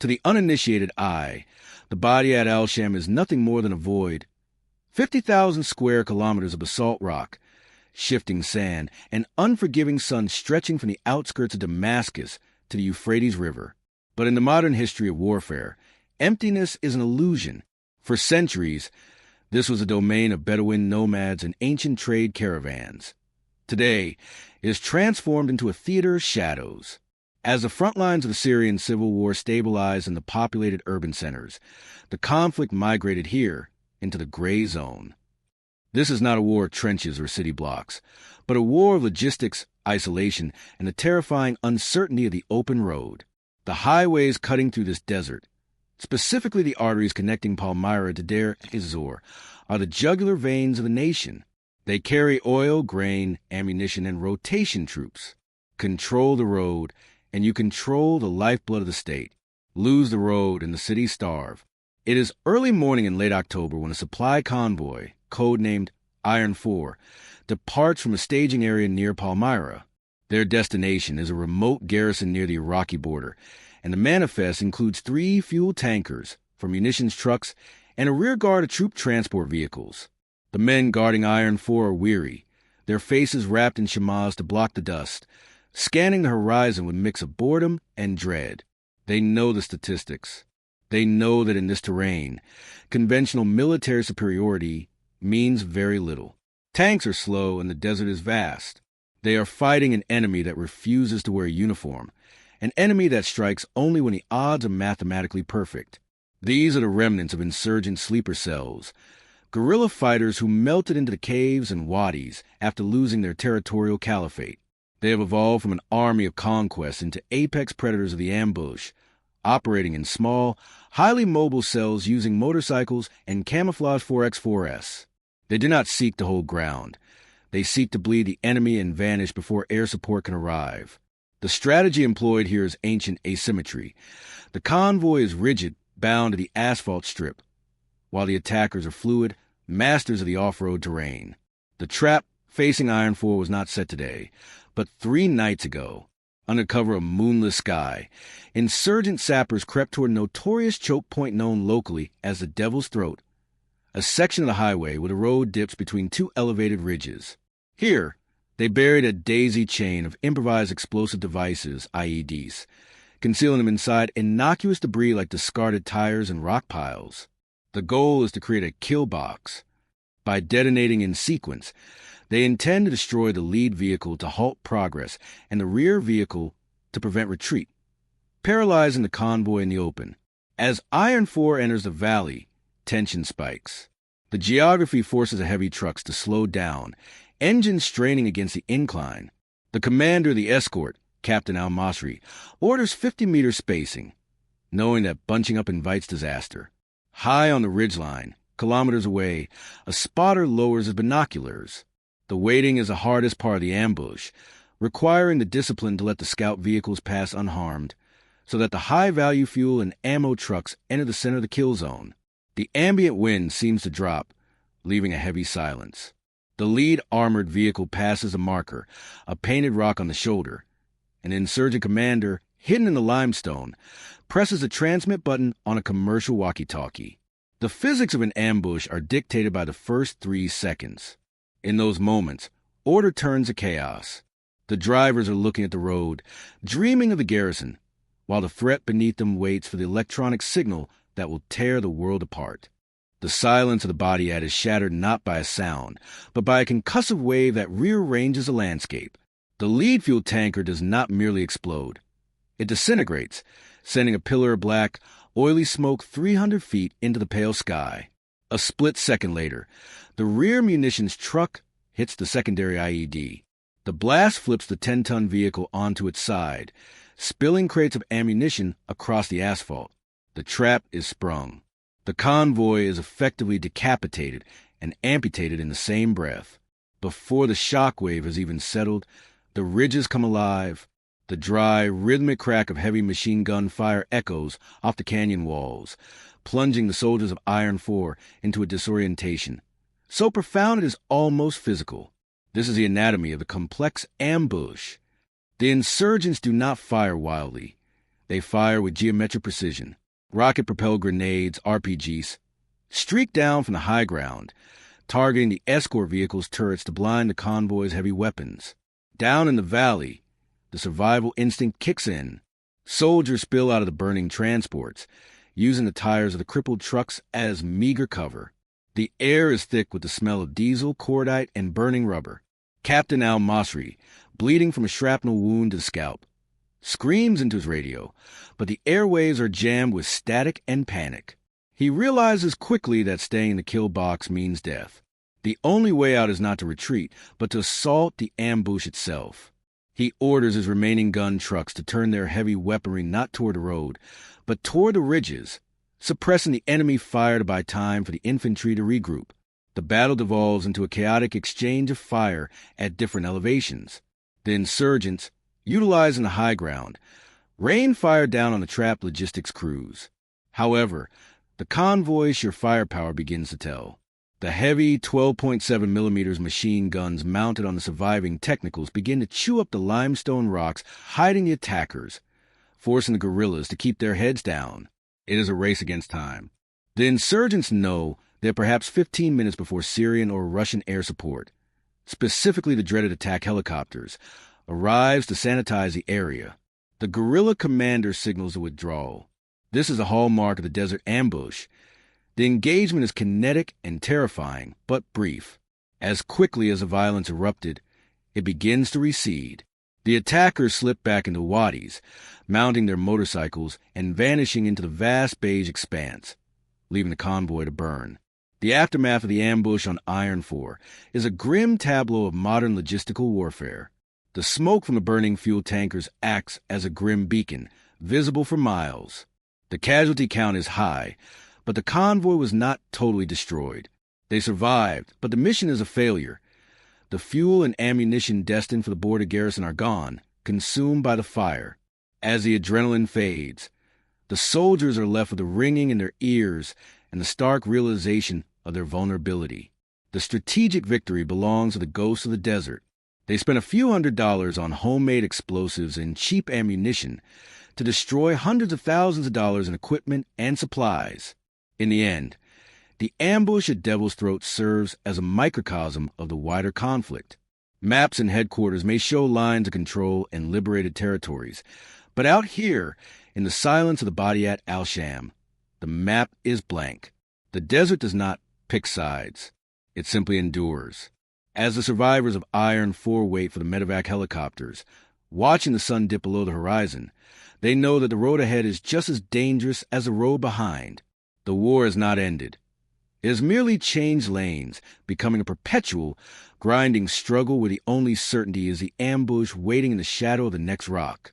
To the uninitiated eye, the Badiad al-Sham is nothing more than a void. 50,000 square kilometers of basalt rock, shifting sand, and unforgiving sun stretching from the outskirts of Damascus to the Euphrates River. But in the modern history of warfare, emptiness is an illusion. For centuries, this was a domain of Bedouin nomads and ancient trade caravans. Today, it is transformed into a theater of shadows. As the front lines of the Syrian civil war stabilized in the populated urban centers, the conflict migrated here into the gray zone. This is not a war of trenches or city blocks, but a war of logistics, isolation, and the terrifying uncertainty of the open road. The highways cutting through this desert, specifically the arteries connecting Palmyra to Deir ez-Zor, are the jugular veins of the nation. They carry oil, grain, ammunition, and rotation troops. Control the road, and you control the lifeblood of the state. Lose the road, and the cities starve. It is early morning in late October when a supply convoy, codenamed Iron 4, departs from a staging area near Palmyra. Their destination is a remote garrison near the Iraqi border, and the manifest includes 3 fuel tankers for munitions trucks and a rear guard of troop transport vehicles. The men guarding Iron 4 are weary, their faces wrapped in shamas to block the dust, scanning the horizon with a mix of boredom and dread. They know the statistics. They know that in this terrain, conventional military superiority means very little. Tanks are slow and the desert is vast. They are fighting an enemy that refuses to wear a uniform, an enemy that strikes only when the odds are mathematically perfect. These are the remnants of insurgent sleeper cells, guerrilla fighters who melted into the caves and wadis after losing their territorial caliphate. They have evolved from an army of conquest into apex predators of the ambush, operating in small, highly mobile cells using motorcycles and camouflage 4x4s. They do not seek to hold ground. They seek to bleed the enemy and vanish before air support can arrive. The strategy employed here is ancient asymmetry. The convoy is rigid, bound to the asphalt strip, while the attackers are fluid, masters of the off-road terrain. The trap facing Iron 4 was not set today, but 3 nights ago. Under cover of moonless sky, insurgent sappers crept toward a notorious choke point known locally as the Devil's Throat, a section of the highway where the road dips between 2 elevated ridges. Here, they buried a daisy chain of improvised explosive devices, IEDs, concealing them inside innocuous debris like discarded tires and rock piles. The goal is to create a kill box. By detonating in sequence, they intend to destroy the lead vehicle to halt progress and the rear vehicle to prevent retreat, paralyzing the convoy in the open. As Iron 4 enters the valley, tension spikes. The geography forces the heavy trucks to slow down, engines straining against the incline. The commander of the escort, Captain al-Masri, orders 50-meter spacing, knowing that bunching up invites disaster. High on the ridgeline, kilometers away, a spotter lowers his binoculars. The waiting is the hardest part of the ambush, requiring the discipline to let the scout vehicles pass unharmed, so that the high-value fuel and ammo trucks enter the center of the kill zone. The ambient wind seems to drop, leaving a heavy silence. The lead armored vehicle passes a marker, a painted rock on the shoulder. An insurgent commander, hidden in the limestone, presses the transmit button on a commercial walkie-talkie. The physics of an ambush are dictated by the first 3 seconds. In those moments, order turns to chaos. The drivers are looking at the road, dreaming of the garrison, while the threat beneath them waits for the electronic signal that will tear the world apart. The silence of the Badiad is shattered not by a sound, but by a concussive wave that rearranges the landscape. The lead fuel tanker does not merely explode. It disintegrates, sending a pillar of black, oily smoke 300 feet into the pale sky. A split second later, the rear munitions truck hits the secondary IED. The blast flips the 10-ton vehicle onto its side, spilling crates of ammunition across the asphalt. The trap is sprung. The convoy is effectively decapitated and amputated in the same breath. Before the shockwave has even settled, the ridges come alive. The dry, rhythmic crack of heavy machine gun fire echoes off the canyon walls, plunging the soldiers of Iron 4 into a disorientation. So profound it is almost physical. This is the anatomy of the complex ambush. The insurgents do not fire wildly. They fire with geometric precision. Rocket-propelled grenades, RPGs, streak down from the high ground, targeting the escort vehicle's turrets to blind the convoy's heavy weapons. Down in the valley, the survival instinct kicks in. Soldiers spill out of the burning transports, using the tires of the crippled trucks as meager cover. The air is thick with the smell of diesel, cordite, and burning rubber. Captain Al-Masri, bleeding from a shrapnel wound to the scalp, screams into his radio, but the airwaves are jammed with static and panic. He realizes quickly that staying in the kill box means death. The only way out is not to retreat, but to assault the ambush itself. He orders his remaining gun trucks to turn their heavy weaponry not toward the road, but toward the ridges, suppressing the enemy fire to buy time for the infantry to regroup. The battle devolves into a chaotic exchange of fire at different elevations. The insurgents, utilizing the high ground, rain fire down on the trapped logistics crews. However, the convoy's sheer firepower begins to tell. The heavy 12.7 millimeters machine guns mounted on the surviving technicals begin to chew up the limestone rocks hiding the attackers, forcing the guerrillas to keep their heads down. It is a race against time. The insurgents know they're perhaps 15 minutes before Syrian or Russian air support, specifically the dreaded attack helicopters, arrives to sanitize the area. The guerrilla commander signals a withdrawal. This is a hallmark of the desert ambush. The engagement is kinetic and terrifying, but brief. As quickly as the violence erupted, it begins to recede. The attackers slip back into wadis, mounting their motorcycles and vanishing into the vast beige expanse, leaving the convoy to burn. The aftermath of the ambush on Iron 4 is a grim tableau of modern logistical warfare. The smoke from the burning fuel tankers acts as a grim beacon, visible for miles. The casualty count is high, but the convoy was not totally destroyed. They survived, but the mission is a failure. The fuel and ammunition destined for the border garrison are gone, consumed by the fire. As the adrenaline fades, the soldiers are left with a ringing in their ears and the stark realization of their vulnerability. The strategic victory belongs to the ghosts of the desert. They spent a few $100s on homemade explosives and cheap ammunition to destroy hundreds of thousands of dollars in equipment and supplies. In the end, the ambush at Devil's Throat serves as a microcosm of the wider conflict. Maps and headquarters may show lines of control and liberated territories, but out here, in the silence of the Badiat al-Sham, the map is blank. The desert does not pick sides. It simply endures. As the survivors of Iron 4 wait for the medevac helicopters, watching the sun dip below the horizon, they know that the road ahead is just as dangerous as the road behind. The war is not ended. It has merely changed lanes, becoming a perpetual, grinding struggle where the only certainty is the ambush waiting in the shadow of the next rock.